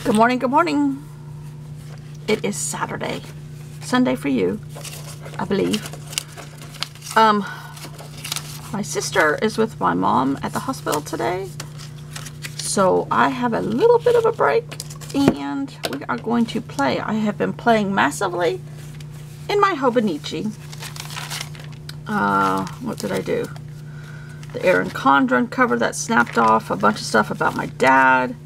Good morning, good morning. It is Saturday. Sunday for you, I believe. My sister is with my mom at the hospital today. So I have a little bit of a break and we are going to play. I have been playing massively in my Hobonichi. What did I do? The Erin Condren cover that snapped off, a bunch of stuff about my dad.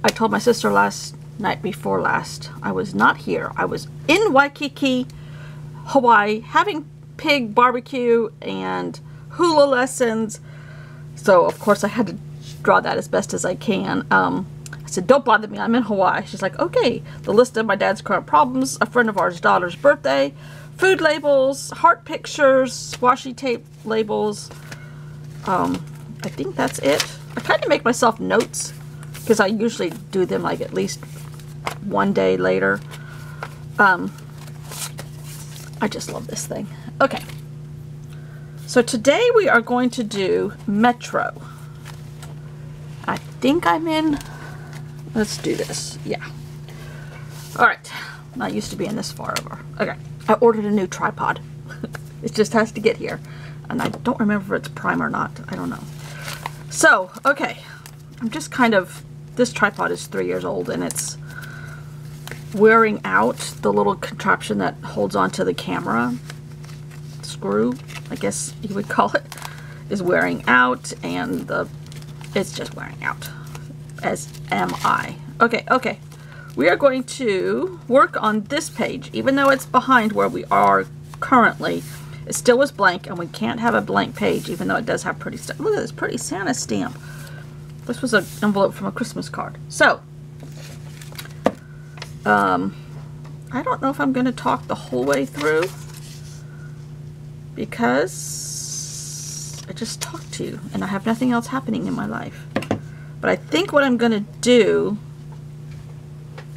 I told my sister last night before last, I was not here. I was in Waikiki, Hawaii, having pig barbecue and hula lessons. So of course I had to draw that as best as I can. I said, don't bother me, I'm in Hawaii. She's like, okay. The list of my dad's current problems, a friend of ours' daughter's birthday, food labels, heart pictures, washi tape labels. I think that's it. I kind of make myself notes because I usually do them like at least one day later. I just love this thing. Okay. So today we are going to do Metro. I think I'm in, let's do this. Yeah. All right. Not used to being this far over. Okay. I ordered a new tripod. It just has to get here. And I don't remember if it's prime or not. I don't know. So, okay. I'm just kind of, this tripod is 3 years old and it's wearing out. The little contraption that holds onto the camera screw, I guess you would call it, is wearing out, and it's just wearing out, as am I. Okay. We are going to work on this page. Even though it's behind where we are currently, it still is blank, and we can't have a blank page, even though it does have pretty stuff. Look at this pretty Santa stamp. This was an envelope from a Christmas card. So, I don't know if I'm going to talk the whole way through, because I just talked to you, and I have nothing else happening in my life. But I think what I'm going to do,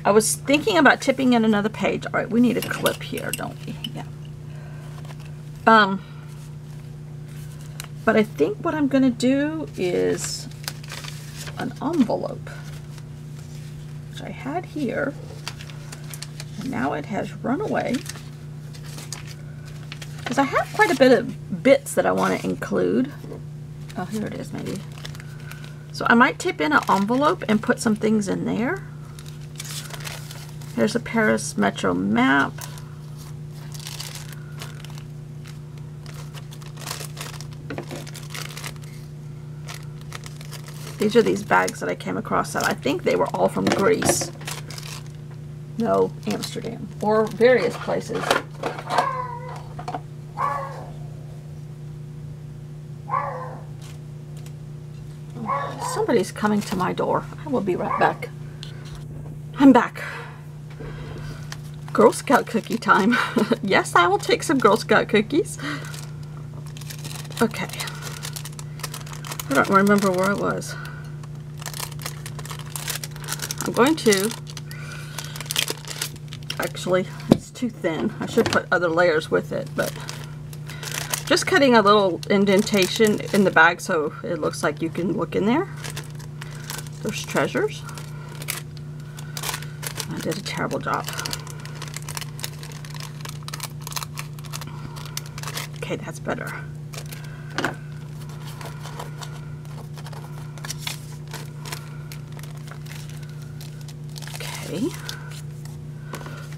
I was thinking about tipping in another page. All right, we need a clip here, don't we? Yeah. But I think what I'm going to do is an envelope, which I had here, and now it has run away. Because I have quite a bit of bits that I want to include. Oh, here it is, maybe. So I might tip in an envelope and put some things in there. Here's a Paris Metro map. These are these bags that I came across that I think they were all from Greece. No, Amsterdam. Or various places. Somebody's coming to my door. I will be right back. I'm back. Girl Scout cookie time. Yes, I will take some Girl Scout cookies. Okay. I don't remember where I was. I'm going to, actually, it's too thin. I should put other layers with it, but just cutting a little indentation in the bag so it looks like you can look in there. There's treasures. I did a terrible job. Okay, that's better. Okay.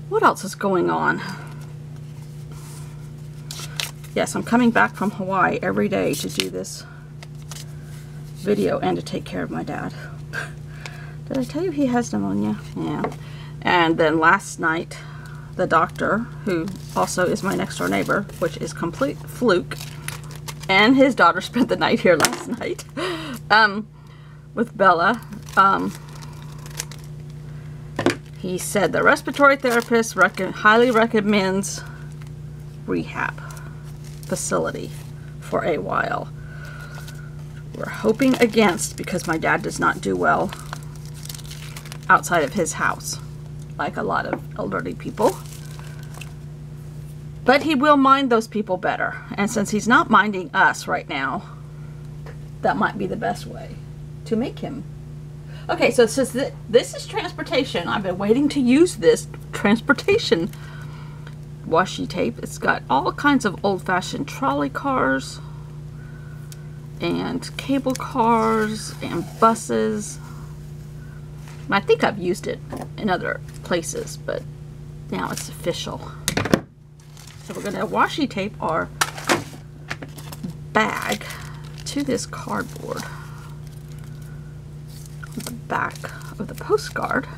What else is going on? Yes, I'm coming back from Hawaii every day to do this video and to take care of my dad. Did I tell you he has pneumonia? Yeah. And then last night, the doctor, who also is my next door neighbor, which is complete fluke, and his daughter spent the night here last night with Bella. He said the respiratory therapist highly recommends rehab facility for a while. We're hoping against, because my dad does not do well outside of his house, like a lot of elderly people. But he will mind those people better. And since he's not minding us right now, that might be the best way to make him. Okay, so it says that this is transportation. I've been waiting to use this transportation washi tape. It's got all kinds of old-fashioned trolley cars and cable cars and buses. I think I've used it in other places, but now it's official. So we're going to washi tape our bag to this cardboard on the back of the postcard.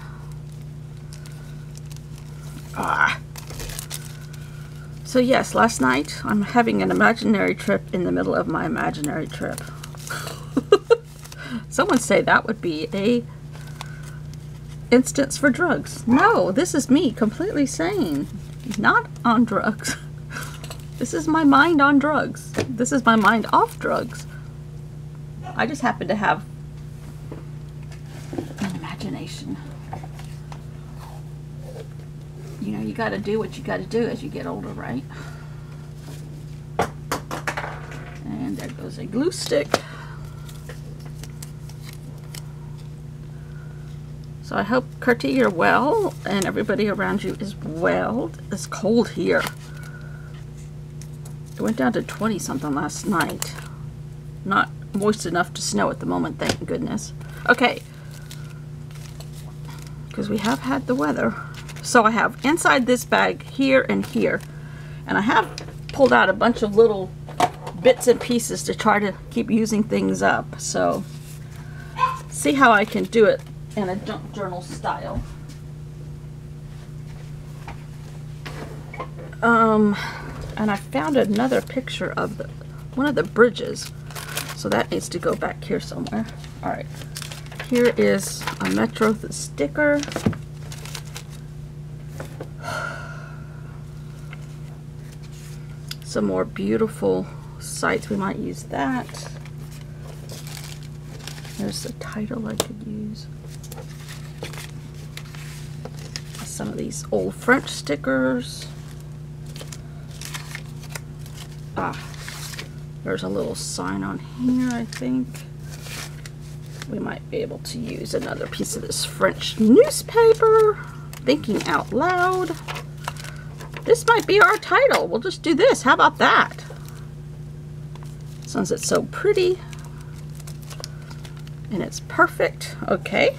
So yes, last night I'm having an imaginary trip in the middle of my imaginary trip. Someone say that would be a instance for drugs. No, this is me completely sane, not on drugs. This is my mind on drugs. This is my mind off drugs. I just happen to have an imagination. You know, you got to do what you got to do as you get older, right? And there goes a glue stick. So I hope, Kurtie, you're well, and everybody around you is well. It's cold here. It went down to 20-something last night. Not moist enough to snow at the moment, thank goodness. Okay, because we have had the weather. So I have inside this bag here and here, and I have pulled out a bunch of little bits and pieces to try to keep using things up. So see how I can do it in a junk journal style. And I found another picture of one of the bridges, so that needs to go back here somewhere. All right, here is a Metro sticker. Some more beautiful sites. We might use that. There's the title I could use. Some of these old French stickers. There's a little sign on here, I think. We might be able to use another piece of this French newspaper. Thinking out loud. This might be our title. We'll just do this. How about that? Since it's so pretty. And it's perfect. Okay.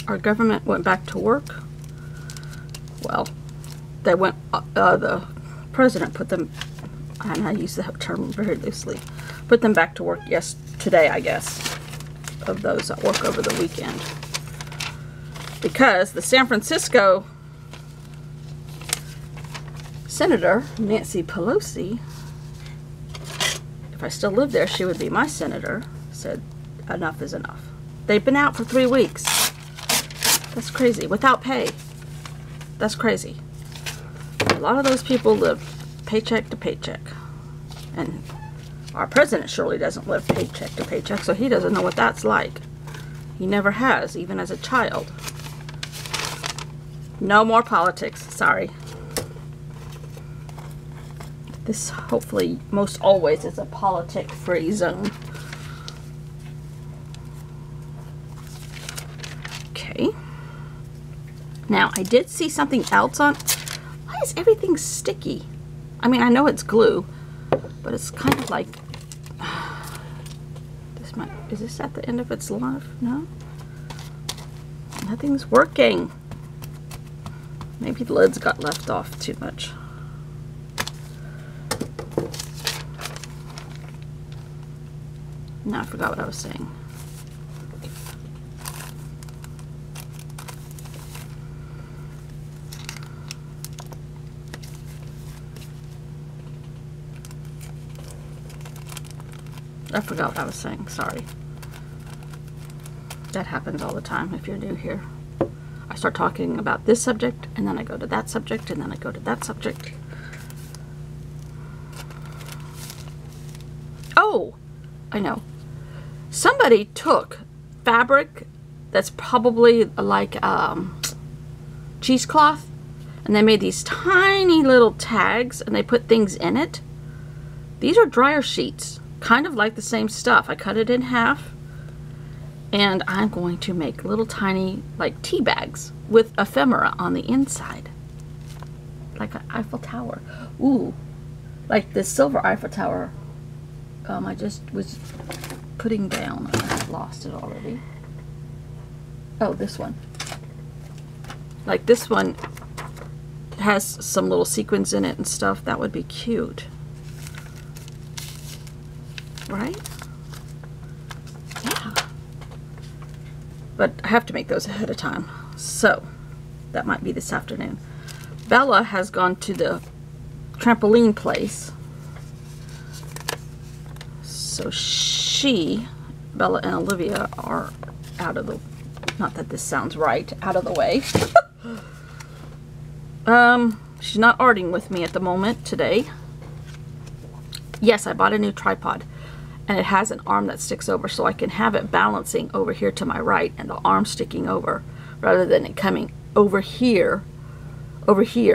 Our government went back to work. Well, they went, the president put them, and I use that term very loosely, put them back to work today, I guess, of those that work over the weekend. Because the San Francisco Senator, Nancy Pelosi, if I still lived there, she would be my senator, said enough is enough. They've been out for 3 weeks. That's crazy. Without pay. That's crazy. A lot of those people live paycheck to paycheck. And our president surely doesn't live paycheck to paycheck, so he doesn't know what that's like. He never has, even as a child. No more politics. Sorry. This hopefully most always is a politic-free zone. Okay. Now, I did see something else on. Why is everything sticky? I mean, I know it's glue, but it's kind of like. Is this at the end of its life? No? Nothing's working. Maybe the lids got left off too much. No, I forgot what I was saying. I forgot what I was saying, sorry. That happens all the time if you're new here. I start talking about this subject, and then I go to that subject, and then I go to that subject. Oh, I know. Somebody took fabric that's probably like cheesecloth, And they made these tiny little tags and they put things in it. These are dryer sheets, kind of like the same stuff. I cut it in half and I'm going to make little tiny like tea bags with ephemera on the inside. Like an Eiffel Tower. Ooh, like the silver Eiffel Tower. I just was putting down. I lost it already. Oh, this one. Like this one has some little sequins in it and stuff. That would be cute. Right? Yeah. But I have to make those ahead of time. So, that might be this afternoon. Bella has gone to the trampoline place. So Bella and Olivia are out of the, not that this sounds right, out of the way. She's not arting with me at the moment today. Yes, I bought a new tripod and it has an arm that sticks over so I can have it balancing over here to my right and the arm sticking over rather than it coming over here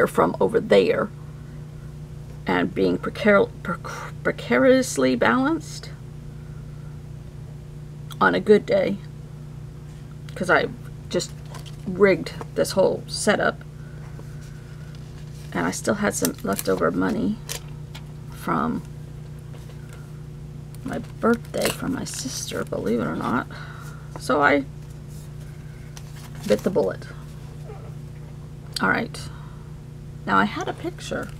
from over there and being precariously balanced on a good day, because I just rigged this whole setup and I still had some leftover money from my birthday from my sister, believe it or not, so I bit the bullet. All right, now I had a picture.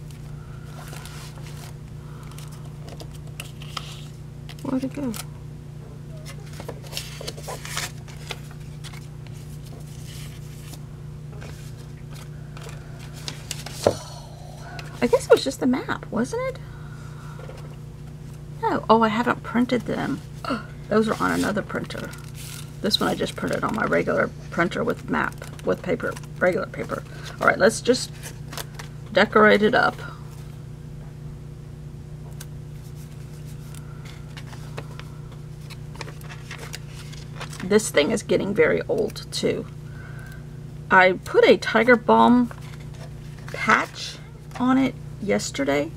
Where'd it go? I guess it was just the map, wasn't it? No. Oh, I haven't printed them. Those are on another printer. This one I just printed on my regular printer with paper, regular paper. All right, let's just decorate it up. This thing is getting very old too. I put a Tiger Balm patch on it yesterday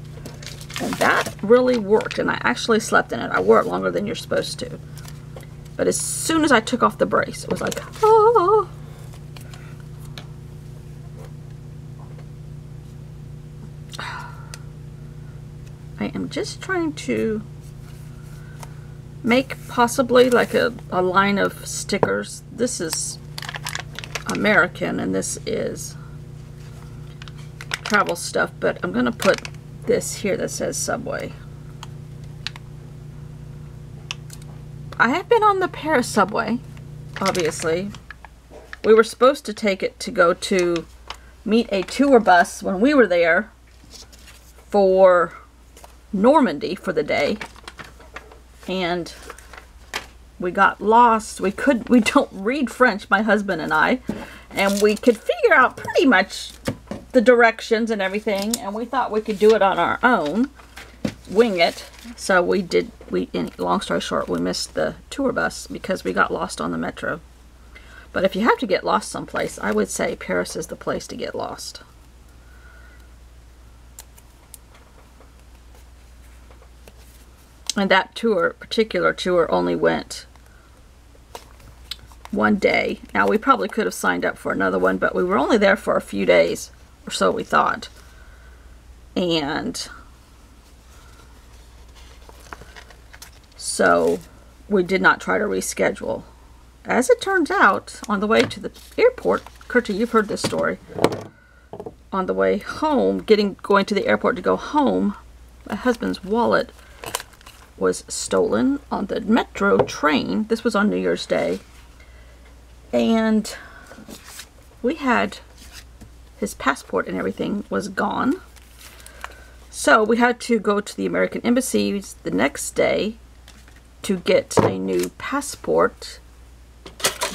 and that really worked, and I actually slept in it. I wore it longer than you're supposed to. But as soon as I took off the brace, it was like, oh. I am just trying to make possibly like a line of stickers. This is American and this is travel stuff, but I'm gonna put this here that says Subway. I have been on the Paris subway, obviously. We were supposed to take it to go to meet a tour bus when we were there for Normandy for the day, and we got lost. We don't read French, my husband and I, and we could figure out pretty much the directions and everything, and we thought we could do it on our own, wing it. So we did. Long story short, we missed the tour bus because we got lost on the metro. But if you have to get lost someplace, I would say Paris is the place to get lost. And that particular tour only went one day. Now we probably could have signed up for another one, but we were only there for a few days, or so we thought. And so we did not try to reschedule. As it turns out, on the way to the airport, Kurta, you've heard this story. On the way home, going to the airport to go home, my husband's wallet was stolen on the metro train. This was on New Year's Day. And we had his passport and everything was gone. So we had to go to the American Embassy the next day to get a new passport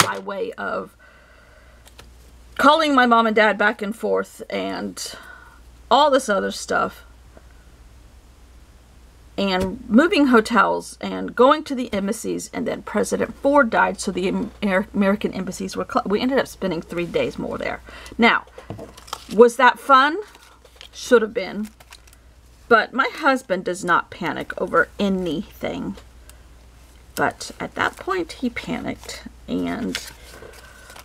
by way of calling my mom and dad back and forth and all this other stuff, and moving hotels and going to the embassies, and then President Ford died, so the American embassies were closed. We ended up spending 3 days more there. Now, Was that fun? Should have been. But my husband does not panic over anything. But at that point, he panicked. And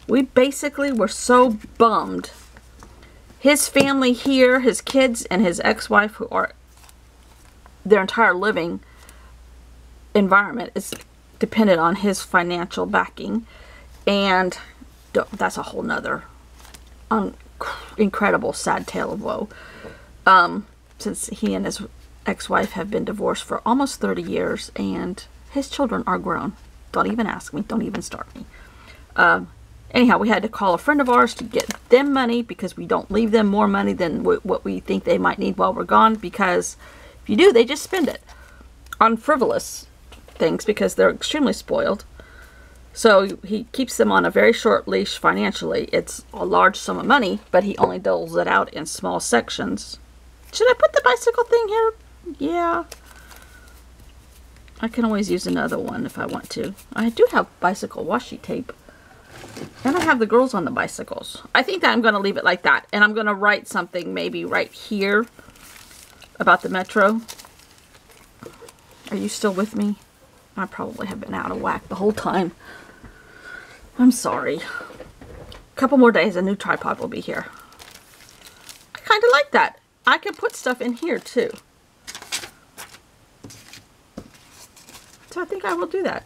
we basically were so bummed. His family here, his kids and his ex-wife, who are their entire living environment is dependent on his financial backing. And that's a whole nother incredible sad tale of woe. Since he and his ex-wife have been divorced for almost 30 years and his children are grown. Don't even ask me. Don't even start me. Anyhow, we had to call a friend of ours to get them money because we don't leave them more money than what we think they might need while we're gone, because if you do, they just spend it on frivolous things because they're extremely spoiled. So he keeps them on a very short leash financially. It's a large sum of money, but he only doles it out in small sections. Should I put the bicycle thing here? Yeah. I can always use another one if I want to. I do have bicycle washi tape. And I have the girls on the bicycles. I think that I'm going to leave it like that. And I'm going to write something maybe right here about the Metro. Are you still with me? I probably have been out of whack the whole time. I'm sorry. A couple more days, a new tripod will be here. I kind of like that. I can put stuff in here too. So I think I will do that.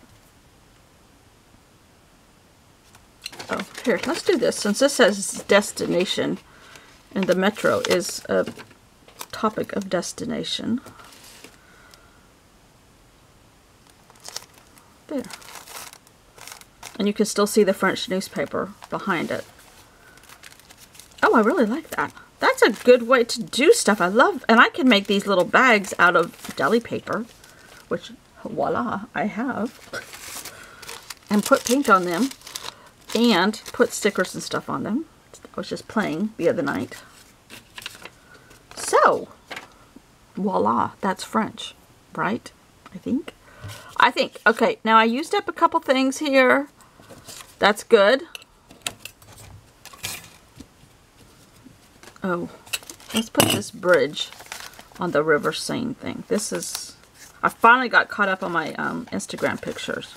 Oh, here, let's do this. Since this says destination and the Metro is a topic of destination. There. And you can still see the French newspaper behind it. Oh, I really like that. That's a good way to do stuff. I love, and I can make these little bags out of deli paper, which, voila, I have. And put paint on them. And put stickers and stuff on them. I was just playing the other night. So, voila, that's French, right? I think. Okay, now I used up a couple things here. That's good. Oh, let's put this bridge on the River Seine thing. This is, I finally got caught up on my Instagram pictures.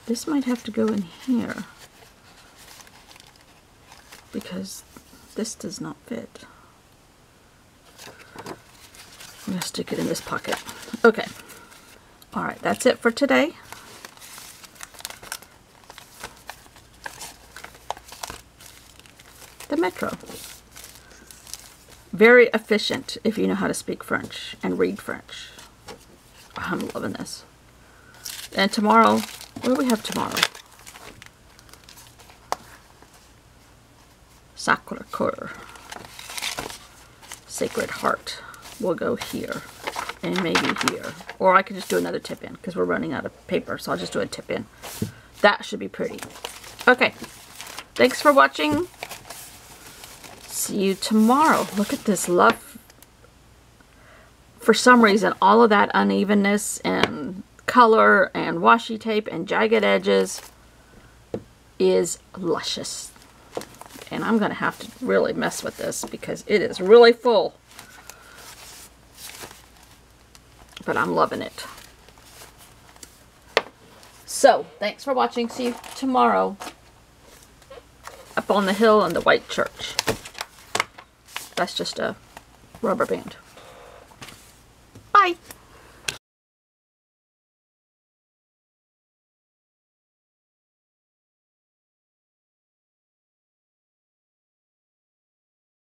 This might have to go in here because this does not fit. I'm going to stick it in this pocket. Okay. Alright, that's it for today. The Metro. Very efficient if you know how to speak French and read French. I'm loving this. And tomorrow, what do we have tomorrow? Sacre Coeur. Sacred Heart will go here. And maybe here. Or I could just do another tip in because we're running out of paper. So I'll just do a tip in. That should be pretty. Okay. Thanks for watching. See you tomorrow. Look at this love. For some reason, all of that unevenness and color and washi tape and jagged edges is luscious. And I'm going to have to really mess with this because it is really full. But I'm loving it. So, thanks for watching. See you tomorrow up on the hill in the white church. That's just a rubber band.